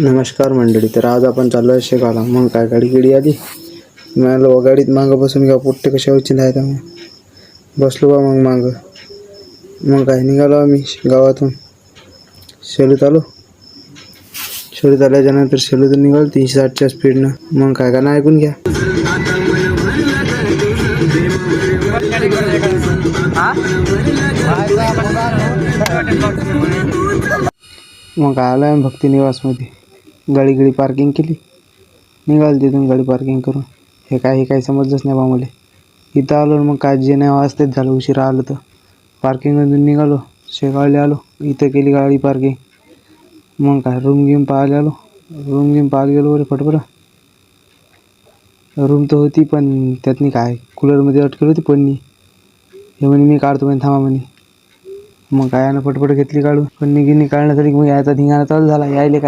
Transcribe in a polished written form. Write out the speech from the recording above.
नमस्कार मंडळी. तर आज आपण चाललो आहे शेगावला. मग काय गाडी गिडी आली, मला गाडीत मागं बसून घ्या पोट्टे कशा उचिंत आहे. मग बसलो बा मग मागं. मग काय निघालो आम्ही गावातून. शेलूत आल्याच्यानंतर शेलूतून निघालो 360च्या स्पीडनं. मग काय गाणं ऐकून घ्या. मग काय आलो आहे भक्ती निवासमध्ये. गाडी गिडी पार्किंग केली, निघाल तिथून गाडी पार्किंग करून. हे काही समजलंच नाही बा मला. इथं आलो मग काय जे नाही वाजतेच झालं. उशिरा आलो तर पार्किंगमधून निघालो, शेगावला आलो. इथं केली गाडी पार्किंग. मग काय रूम गेम पाहायला गेलो बरं फटफट. रूम तर होती पण त्यातनी काय कूलरमध्ये अटकेल होती पन्नी. हे म्हणे मी काढतो म्हणे, थांबा म्हणे. मग काय फटफट घेतली काढून. पन्नी गिन्नी काढण्यासाठी मग यायचा धिंगाणा चालू झाला. यायले काय